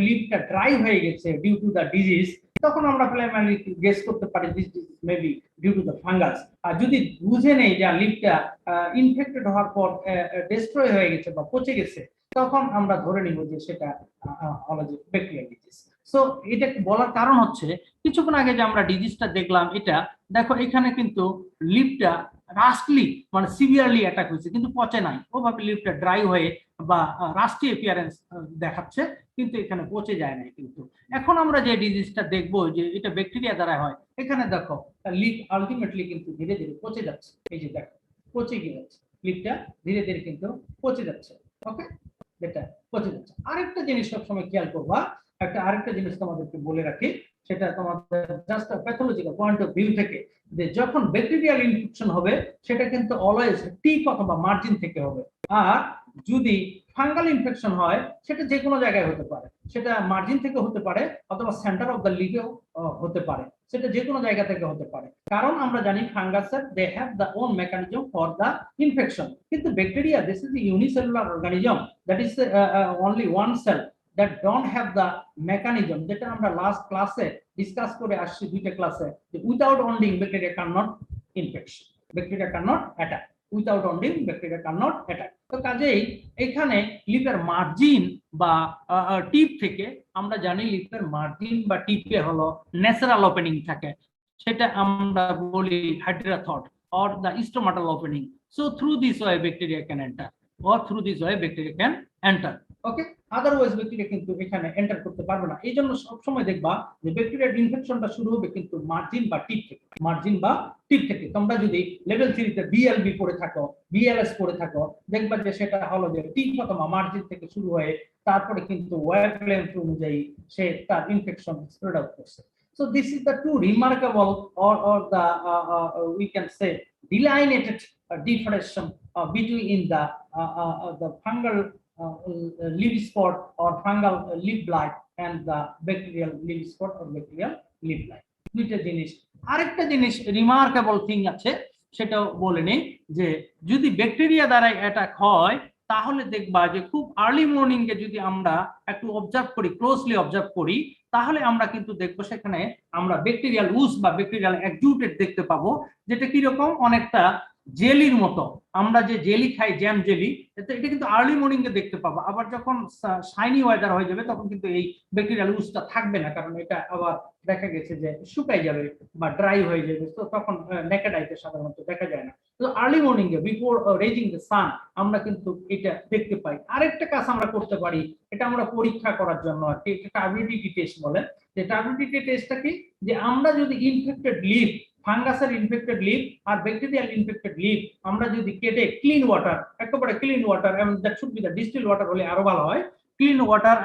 লিপটা ড্রাই হয়ে গেছে ডিউ টু দ্য ডিজিজ, তখন আমরা প্রাইমারি গেস করতে পারি this disease maybe due to the fungus. আর যদি বুঝে নেই যে লিপটা ইনফেক্টেড হওয়ার পর ডিস্ট্রয় হয়ে গেছে বা পচে গেছে, তখন আমরা ধরে নিব যে সেটা হলো যে ব্যাকটেরিয়াল ডিজিজ। সো এটা বলার কারণ হচ্ছে কিছুক্ষণ আগে যে আমরা ডিজিজটা দেখলাম, এটা দেখো এখানে কিন্তু লিপটা রাস্টলি মানে সিভিয়ারলি অ্যাটাক হয়েছে, কিন্তু পচে নাই, ওভাবে লিপটা ড্রাই হয়ে বা রাস্টি অ্যাপিয়ারেন্স দেখাচ্ছে, কিন্তু এখানে পচে যায় নাই। কিন্তু এখন আমরা যে ডিজিজটা দেখবো যে এটা ব্যাকটেরিয়া দ্বারা হয়, এখানে দেখো লিপ আলটিমেটলি কিন্তু ধীরে ধীরে পচে যাচ্ছে। এই যে দেখো পচে গিয়ে যাচ্ছে, লিপটা ধীরে ধীরে কিন্তু পচে যাচ্ছে। ওকে, যেটা পচে যাচ্ছে। আরেকটা জিনিস সবসময় খেয়াল করবা, আরেকটা জিনিস তোমাদেরকে বলে রাখি, সেটা তোমাদের just pathological point of view থেকে, যে যখন ব্যাকটেরিয়াল ইনফেকশন হবে সেটা কিন্তু অলওয়েজ টিপ অথবা মার্জিন থেকে হবে। আর যদি ফাঙ্গাল ইনফেকশন হয় সেটা যে কোনো জায়গায় হতে পারে, সেটা মার্জিন থেকে হতে পারে অথবা সেন্টার অফ দ্য লিগেও হতে পারে, সেটা যে কোনো জায়গা থেকে হতে পারে। কারণ আমরা জানি ফাঙ্গাসের they have the own mechanism for the infection, কিন্তু bacteria this is unicellular organism, that is only one cell that don't have the mechanism, যেটা আমরা লাস্ট ক্লাসে ডিসকাস করে আসছি দুইটা ক্লাসে, যে without wounding bacteria can not infection, bacteria can not attack, without wounding bacteria can not attack. তো কাজেই এখানে লিপের মার্জিন বা টিপ থেকে আমরা জানি লিপের মার্জিন বা টিপে হলো ন্যাচারাল ওপেনিং থাকে, সেটা আমরা বলি হাইড্রাথড or the stomatal opening. So through this way bacteria can enter, or through this way bacteria can enter. Okay, otherwise bacteria কিন্তু এখানে এন্টার করতে পারবে না। এই জন্য সবসময় দেখবা যে ব্যাকটেরিয়ার ইনফেকশনটা শুরু হবে কিন্তু মার্জিন বা টিপ থেকে, মার্জিন বা টিপ থেকে। তোমরা যদি লেভেল 3 তে বিএলবি পড়ে থাকো, বিএলএস পড়ে থাকো, দেখবা যে সেটা হলো যে টিপ অথবা মার্জিন থেকে শুরু হয়ে তারপরে কিন্তু ওয়েভলেন্থ অনুযায়ী সে তার ইনফেকশন স্প্রেড আউট করছে। So this is the two remarkable or the we can say delineated differentiation between the fungal leaf spot or fungal leaf blight and the bacterial leaf spot or bacterial leaf blight. দুইটা জিনিস। আরেকটা জিনিস remarkable thing আছে, সেটাও বলে নেই, যে যদি ব্যাকটেরিয়া দ্বারা অ্যাটাক হয় তাহলে দেখবা যে খুব আর্লি মর্নিং এ যদি আমরা একটু অবজার্ভ করি, ক্লোজলি অবজার্ভ করি, তাহলে আমরা কিন্তু দেখবো সেখানে আমরা ব্যাকটেরিয়াল উস বা ব্যাকটেরিয়াল এক্সুডেট দেখতে পাবো, যেটা কি রকম অনেকটা জেলির মতো। আমরা যে জেলি খাই, জ্যাম জেলি, এটা কিন্তু আর্লি মর্নিং এ দেখতে পাবো। আবার যখন শাইনি ওয়েদার হয়ে যাবে তখন কিন্তু এই ব্যাকটেরিয়াল উসটা থাকবে না, কারণ এটা আবার দেখা গেছে যে শুকাই যাবে বা ড্রাই হয়ে যাবে, তো তখন নেকেড আইতে সাধারণত দেখা যায় না। তো early morning A before raising the sun আমরা কিন্তু এটা দেখতে পাই। আরেকটা কাজ আমরা করতে পারি, এটা আমরা পরীক্ষা করার জন্য আর কি, এটা টার্বিডিটি টেস্ট বলে। যে টার্বিডিটি টেস্টটা কি, যে আমরা যদি ইনফেক্টেড লিভ, ফাঙ্গাসের ইনফেক্টেড লিভ আর ব্যাকটেরিয়াল ইনফেক্টেড লিভ আমরা যদি কেটে ক্লিন ওয়াটার, একেবারে ক্লিন ওয়াটার, এবং that should be the distil water হলে আরো ভালো হয়, clean water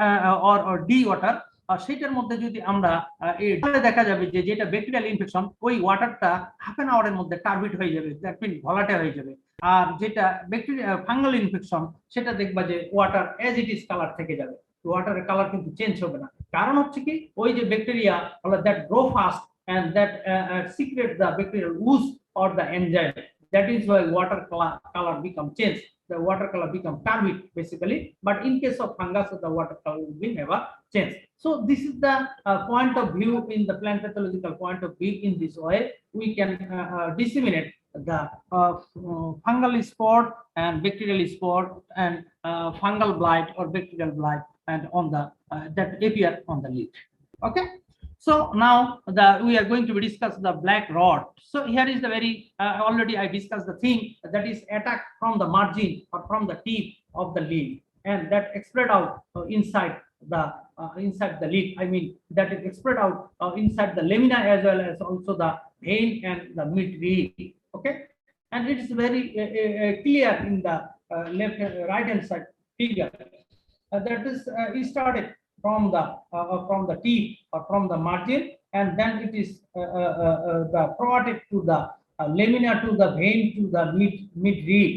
or D water, আর সেটার মধ্যে যদি আমরা দেখা যাবে যে যেটা ব্যাকটেরিয়াল ইনফেকশন, ওই ওয়াটারটা হাফ এন আওয়ারের মধ্যে টার্বিড হয়ে যাবে, দ্যাট মিন ভলাটাইল হয়ে যাবে। আর যেটা ব্যাকটেরিয়া ফাঙ্গাল ইনফেকশন, সেটা দেখবা যে water as it is colour থেকে যাবে, ওয়াটারের কালার কিন্তু চেঞ্জ হবে না। কারণ হচ্ছে কি, ওই যে ব্যাকটেরিয়া হলো that grow fast and that secrete the bacterial ooze or the enzyme, that is why water color become changed, the water color become turbid basically. But in case of fungus, the water color will be never changed. So this is the point of view, in the plant pathological point of view. In this way we can disseminate the fungal spot and bacterial spot and fungal blight or bacterial blight and on the that appear on the leaf. Okay, so now we are going to discuss the black rot. So here is the very already I discussed the thing, that is attack from the margin or from the tip of the leaf, and that spread out inside the leaf. I mean that it spread out inside the lamina as well as also the vein and the mid-rib. Okay, and it is very clear in the left right hand side figure that is started from the tip or from the margin, and then it is the carotid to the lamina to the vein to the mid-rib,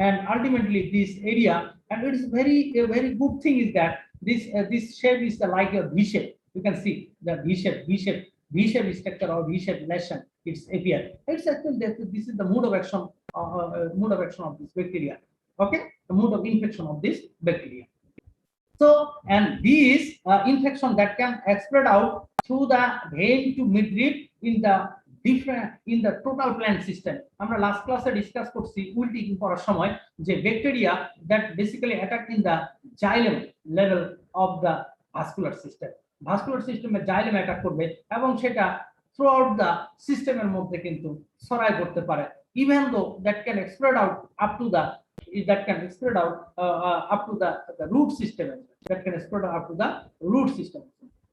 and ultimately this area. And it is very good thing is that this shape is like a V shape. You can see the V shape structure or V shape lesion. It's appear. It's actually this is the mode of action of this bacteria. Okay, the mode of infection of this bacteria. So, and these infection that can spread out through the vein to midrib in the different in the total plant system. আমরা last class discuss করছি wilting করার সময় যে bacteria that basically attack in the xylem level of the vascular system. Vascular system A xylem attack করবে এবং সেটা throughout the system এর মধ্যে কিন্তু ছড়ায় পড়তে পারে, even though that can spread out up to the up to the root system, that can spread up to the root system.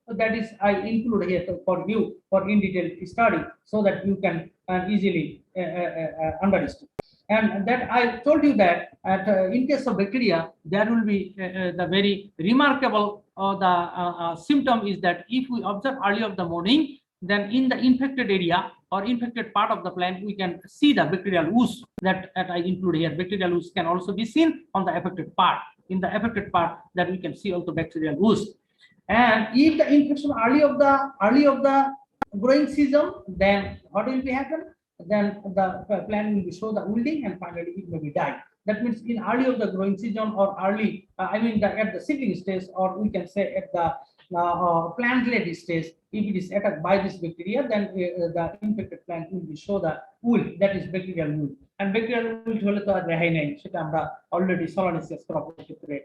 So that is I include here for you for in detail study so that you can easily understand. And that I told you that in case of bacteria there will be the very remarkable symptom is that if we observe early of the morning, then in the infected area or infected part of the plant we can see the bacterial ooze that I include here. Bacterial ooze can also be seen on the affected part. In the affected part that we can see also bacterial ooze. And if the infection early of the growing season, then what will be happen? Then the plant will be show the wilting and finally it may be die. That means in early of the growing season or early, at the seedling stage, or we can say at the plant ready stage, if it is attacked by this bacteria, then the infected plant will be show the wool, that is bacterial wool. And bacterial wool হলে তো আর রেহাই নাই, সেটা আমরা already Solanaceous crop ক্ষেত্রে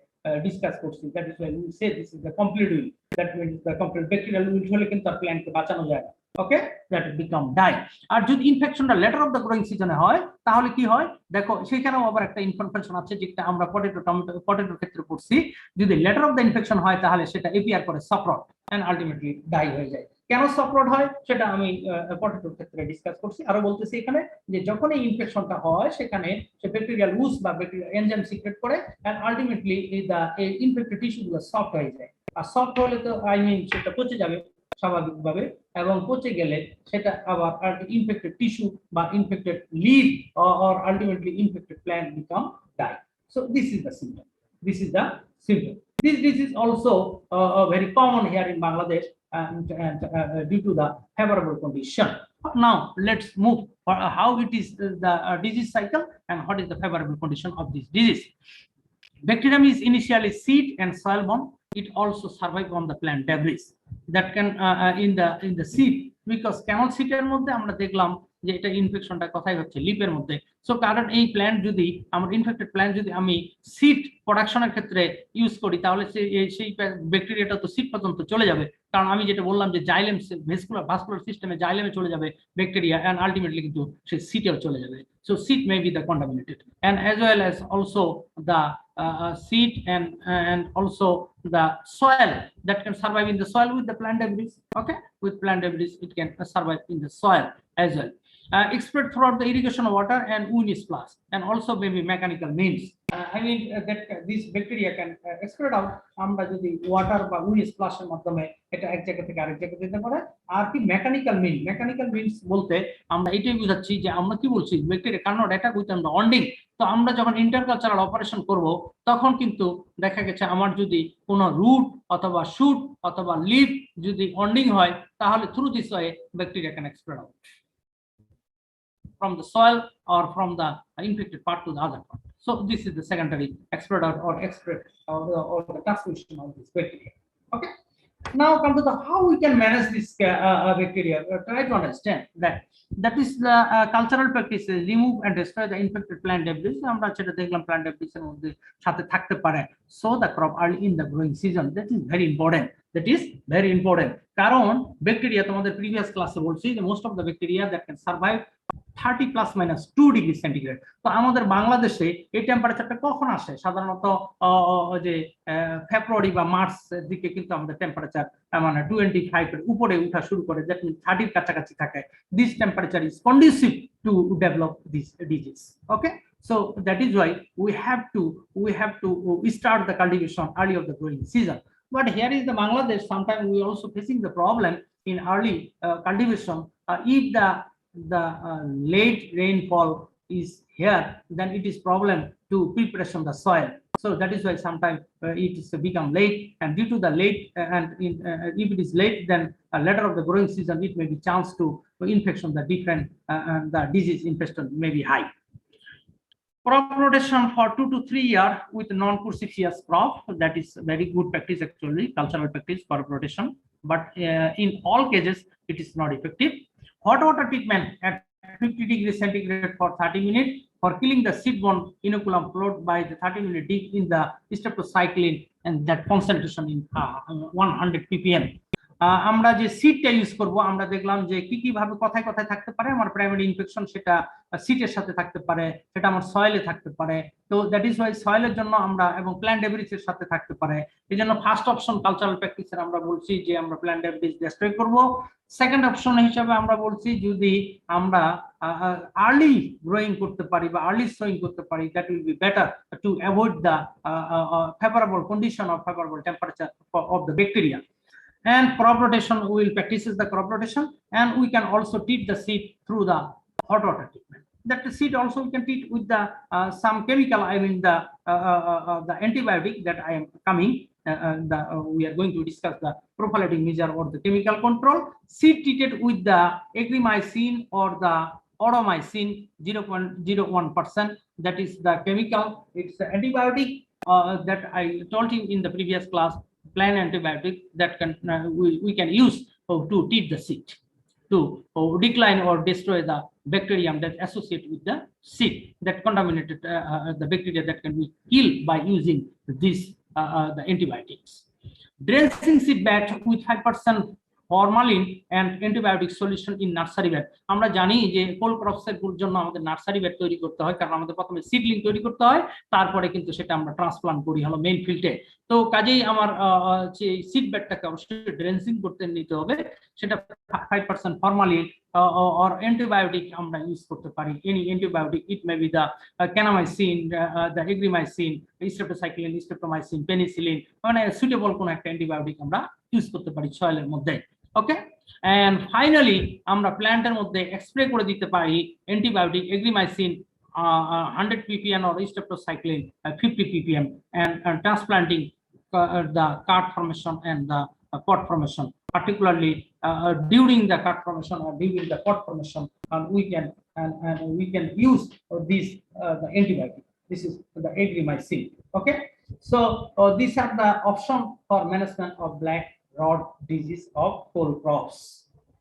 discuss করছি. That is why we say this is the complete wool. That means the complete bacterial wool হলে কিন্তু আর প্ল্যান্টকে বাঁচানো যায় না। ওকে, that will become die. আর যদি ইনফেকশনটা লেটার অফ দ্য গ্রোয়িং সিজনে হয় তাহলে কি হয় দেখো, সেখানেও আবার একটা ইনফরমেশন আছে যেটা আমরা পটেটোর ক্ষেত্রে পড়ছি। যদি লেটার অফ দ্য ইনফেকশন হয় তাহলে সেটা এপিআর করে সফট এন্ড আলটিমেটলি ডাই হয়ে যায়। কেন সফট হয় সেটা আমি পটেটোর ক্ষেত্রে ডিসকাস করছি। আরো বলতেছি এখানে যে যখন এই ইনফেকশনটা হয় সেখানে সে ব্যাকটেরিয়াল উজ বা ব্যাকটেরিয়াল এনজাইম সিক্রেট করে এন্ড আলটিমেটলি the ইনফেক্টেড টিস্যুগুলো সফট হয়ে যায়। আর সফট হলে তো সেটা পচে যাবে স্বাভাবিকভাবে, এবং পচে গেলে সেটা আবার ইনফেক্টেড টিস্যু বা infected leaf or ultimately infected plant become die. So this is the symptom. This is also very common here in Bangladesh and due to the favorable condition. Now let's move for how it is the disease cycle and what is the favorable condition of this disease. Bacterium is initially seed and soil borne. It also survive on the plant debris that can in the seed, because camel seed এর মধ্যে আমরা দেখলাম যে এটা ইনফেকশনটা কোথায় হচ্ছে লিপের মধ্যে। So কারণ এই প্ল্যান্ট যদি আমার ইনফেক্টেড প্ল্যান্ট যদি আমি সিড প্রোডাকশনের ক্ষেত্রে ইউজ করি তাহলে সেই ব্যাকটেরিয়াটা তো সিড পর্যন্ত চলে যাবে, কারণ আমি যেটা বললাম যে জাইলেম ভাস্কুলার সিস্টেমে জাইলেমে চলে যাবে ব্যাকটেরিয়া এন্ড আলটিমেটলি কিন্তু সেই সিটেও চলে যাবে। So seed may be the contaminated and as well as also the seed and also the soil that can survive in the soil with the plant debris. Okay, with plant debris it can survive in the soil as well. Spread throughout the irrigation water and woolly splash, and also maybe mechanical means. That this bacteria can spread out আমরা যদি water বা woolly splash এর মাধ্যমে এটা এক জায়গা থেকে আরেক জায়গায় যেতে পারে। আর কি মেকানিক্যাল মিনস বলতে আমরা এটাই বুঝাচ্ছি যে আমরা কি বলছি ব্যাকটেরিয়া কারণ অ্যাটাক উইথ দ্য অন্ডিং। তো আমরা যখন ইন্টারকালচারাল অপারেশন করব তখন কিন্তু দেখা গেছে আমার যদি কোনো রুট অথবা শুট অথবা লিফ যদি অন্ডিং হয় তাহলে through this way bacteria can spread out from the soil or from the infected part to the other part. So this is the secondary spread out or the transmission of this bacteria. Okay. Now come to the how we can manage this bacteria. Try to understand that is the cultural practice, remove and destroy the infected plant debris. আমরা যেটা দেখলাম plant debris এর মধ্যে সাথে থাকতে পারে so the crop early in the growing season. That is very important. কারণ bacteria তোমাদের প্রিভিয়াস ক্লাসে বলছি যে most of the bacteria that can survive 30 plus minus 2 degree centigrade. তো আমাদের বাংলাদেশে এই টেম্পারেচারটা কখন আসে? সাধারণত যে ফেব্রুয়ারি বা মার্চ এর দিকে কিন্তু আমাদের টেম্পারেচার মানে 25 এর উপরে উঠা শুরু করে, দ্যাট মিন্স 30 এর কাছাকাছি থাকে। This temperature is conducive to develop this disease. Okay, so that is why we have to start the cultivation early of the growing season. But here is the Bangladesh, sometimes we also facing the problem in early cultivation. If the late rainfall is here, then it is problem to preparation the soil. So that is why sometimes it is become late, and due to the late if it is late, then later of the growing season it may be chance to infection the different the disease infection may be high. Crop rotation for 2 to 3 years with non-cruciferous crop, that is very good practice actually, cultural practice, crop rotation, but in all cases it is not effective. Hot water treatment at 50 degrees centigrade for 30 minutes for killing the seed-borne inoculum followed by the 30-minute dip in the streptocycline and that concentration in 100 ppm. আমরা যে সিডটা use করব, আমরা দেখলাম যে কি কি ভাবে কথায় কথায় থাকতে পারে। আমার প্রাইমারি ইনফেকশন সেটা সিটের সাথে থাকতে পারে, সেটা আমার সয়েলে থাকতে পারে। তো দ্যাট ইজ ওয়াই সয়েলের জন্য আমরা এবং প্ল্যান্ট ডেব্রিসের সাথে থাকতে পারে। এই জন্য ফার্স্ট অপশন কালচারাল প্র্যাকটিসের আমরা বলছি যে আমরা প্ল্যান্ট ডেব্রিস ডেস্ট্রয় করব। সেকেন্ড অপশন হিসেবে আমরা বলছি যদি আমরা আর্লি গ্রোয়িং করতে পারি বা আর্লি সোয়িং করতে পারি, that will be better to avoid the favourable condition of favourable temperature of the bacteria. And crop rotation, we will practice the crop rotation, and we can also treat the seed through the hot water treatment. That the seed also we can treat with the some chemical, I mean the antibiotic that I am coming. We are going to discuss the prophylactic measure or the chemical control. Seed treated with the agromycin or the audomycin 0.01%. That is the chemical. It's the antibiotic that I told you in the previous class. Plant antibiotic that can we can use to treat the seed, to decline or destroy the bacterium that associate with the seed that contaminated the bacteria that can be killed by using this the antibiotics. Drenching seed bed with 5% formalin and antibiotic solution in nursery bed. আমরা জানি যে কোল crops এর জন্য আমাদের nursery bed তৈরি করতে হয়, কারণ আমাদের প্রথমে সিডলিং তৈরি করতে হয়, তারপরে কিন্তু সেটা আমরা ট্রান্সপ্লান্ট করি হলো মেইন ফিল্ডে। তো কাজেই আমার যে সিড বেডটাকে অবশ্যই ড্রেন্সিং করতে নিতে হবে, সেটা 5% ফরমালিন or antibiotic আমরা ইউজ করতে পারি। Any antibiotic, it may be the kanamycin, the agrimycin, streptocycline, streptomycin, penicillin, মানে সুটেবল কোন একটা অ্যান্টিবায়োটিক আমরা ইউজ করতে পারি সয়েলের মধ্যে। ওকে, এন্ড ফাইনালি আমরা প্ল্যান্টের মধ্যে স্প্রে করে দিতে পারি antibiotic এগ্রিমাইসিন 100 ppm or streptocycline 50 ppm, and transplanting the card formation and the pod formation, particularly during the card formation or during the pod formation, and we can use this the antibiotic. This is the agromycin. Okay, so these are the option for management of black rod disease of cole crops.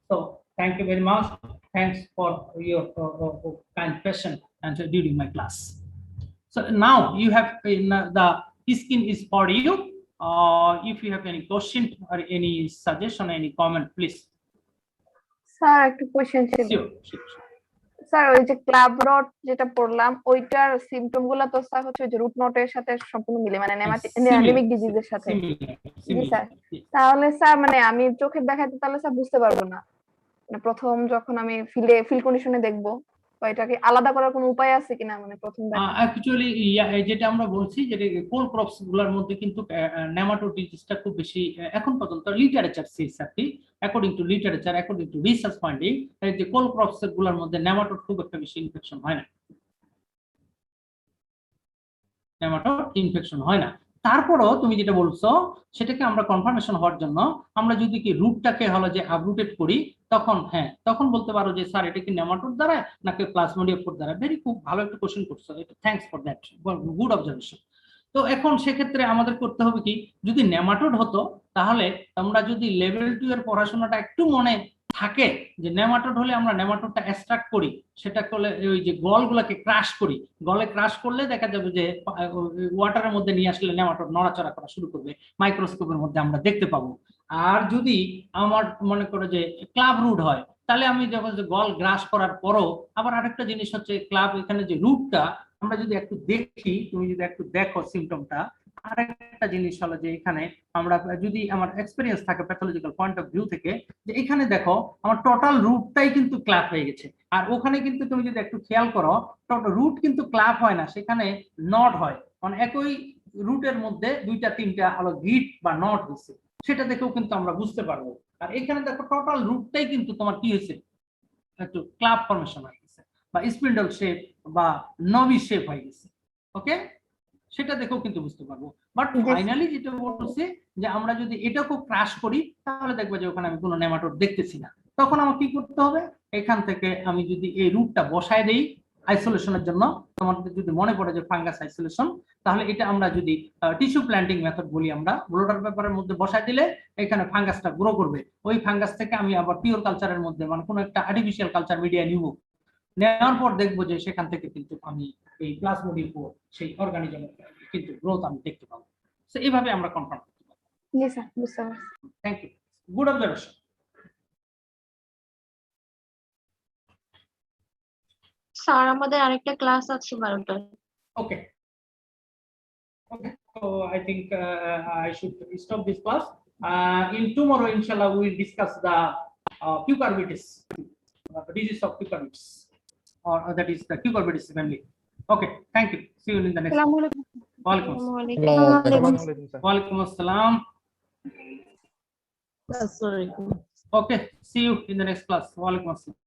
So thank you very much. Thanks for your kind patience and during my class. So now you have the skin is for you. If you have any question or any suggestion, any comment, please. Sir একটা question ছিল। Sir ওই যে club rod যেটা পড়লাম, ওইটার symptom গুলো তো sir হচ্ছে যে রুট নটের সাথে সম্পূর্ণ মিলে, মানে নেমাটিক ডিজিজের সাথে। জি স্যার, তাহলে স্যার মানে আমি চোখে দেখাতে তাহলে স্যার বুঝতে পারবো না, মানে প্রথম যখন আমি ফিল্ড কন্ডিশনে দেখবো, এটাকে আলাদা করার কোনো উপায় আছে কিনা? মানে প্রথম অ্যাকচুয়ালি যেটা আমরা বলছি যে কোল ক্রপস গুলোর মধ্যে কিন্তু নেমাটোড ডিজিজটা খুব বেশি এখন পর্যন্ত লিটারেচার সেস আর কি, according to literature, according to research finding, যে কোল ক্রপস গুলোর মধ্যে নেমাটোড খুব একটা বেশি ইনফেকশন হয় না, নেমাটোড ইনফেকশন হয় না। তারপরও তুমি যেটা বলছো সেটাকে আমরা কনফার্মেশন হওয়ার জন্য আমরা যদি কি রুটটাকে হলো যে আপরুটেড করি, তখন হ্যাঁ তখন বলতে পারো যে স্যার এটা কি নেমাটোড দ্বারা নাকি প্লাজমোডিয়াম দ্বারা। ভেরি খুব ভালো একটা কোশ্চেন করছো, এটা thanks for that, good observation. তো এখন সেক্ষেত্রে আমাদের করতে হবে কি, যদি নেমাটোড হতো তাহলে আমরা যদি লেভেল 2 এর পড়াশোনাটা একটু মনে থাকে যে নেমাটোড হলে আমরা নেমাটোডটা এক্সট্রাক্ট করি, সেটা করলে ওই যে গলগুলোকে ক্রাশ করি, গলে ক্রাশ করলে দেখা যাবে যে ওয়াটারের মধ্যে নিয়ে আসলে নেমাটোড নড়াচড়া করা শুরু করবে, মাইক্রোস্কোপের মধ্যে আমরা দেখতে পাবো। আর যদি আমার মনে করো যে ক্লাব রুট হয়, তাহলে আমি যখন যে গল গ্রাস করার পরও আবার আরেকটা জিনিস হচ্ছে ক্লাব, এখানে যে রুটটা আমরা যদি একটু দেখি, তুমি যদি একটু দেখো সিমটমটা, আরেকটা জিনিস হলো যে এখানে আমরা যদি আমার এক্সপেরিয়েন্স থাকে প্যাথোলজিক্যাল পয়েন্ট অফ ভিউ থেকে, যে এখানে দেখো আমার টোটাল রুটটাই কিন্তু ক্ল্যাপ হয়ে গেছে, আর ওখানে কিন্তু তুমি যদি একটু খেয়াল করো রুট কিন্তু ক্ল্যাপ হয় না, সেখানে নট হয়, মানে একই রুটের মধ্যে দুইটা তিনটা হলো গিট বা নট হয়েছে, সেটা দেখেও কিন্তু আমরা বুঝতে পারবো। আর এখানে দেখো টোটাল রুটটাই কিন্তু তোমার কি হয়েছে, একটু ক্ল্যাপ ফর্মেশন হয়ে গেছে বা স্পিন্ডল শেপ বা নবি শেপ হয়ে গেছে। ওকে, সেটা দেখেও কিন্তু বুঝতে পারবো। বাট ফাইনালি যেটা বলছে যে আমরা যদি এটাকেও ক্রাশ করি তাহলে দেখবো যে ওখানে আমি কোনো নেমাটোড দেখতেছি না, তখন আমার কি করতে হবে, এখান থেকে আমি যদি এই রুটটা বসায় দেই, আইসোলেশনের জন্য তোমাদের যদি মনে পড়ে যে ফাঙ্গাস আইসোলেশন, তাহলে এটা আমরা যদি টিস্যু প্ল্যান্টিং মেথড বলি, আমরা ব্লোটার পেপারের মধ্যে বসাই দিলে এখানে ফাঙ্গাসটা গ্রো করবে। ওই ফাঙ্গাস থেকে আমি আবার পিওর কালচারের মধ্যে মানে কোনো একটা আর্টিফিশিয়াল কালচার মিডিয়া নিব, নেওয়ার পর দেখবো যে সেখান থেকে কিন্তু আমি এই প্লাজমোডিয়াম সেই অর্গানিজম কিন্তু গ্রোথ আমি দেখতে পাবো। তো এইভাবে আমরা কনফার্ম করতে পারবো। জি স্যার, বুঝতে পারছি। Thank you, good observation. Sir আমাদের আরেকটা ক্লাস আছে 12টায়। Okay. Okay. So I think I should stop this class. In tomorrow, inshallah, we will discuss the cucurbitacea, the disease of cucurbitacea, or that is the cucurbitacea family. Okay. Thank you. See you in the next. আসসালামু আলাইকুম। Walaikum আসসালামু assalam. আলাইকুম। আসসালামু আলাইকুম sir. Walaikum assalam. আসসালামু আলাইকুম। Okay. See you in the next class. Walaikum assalam.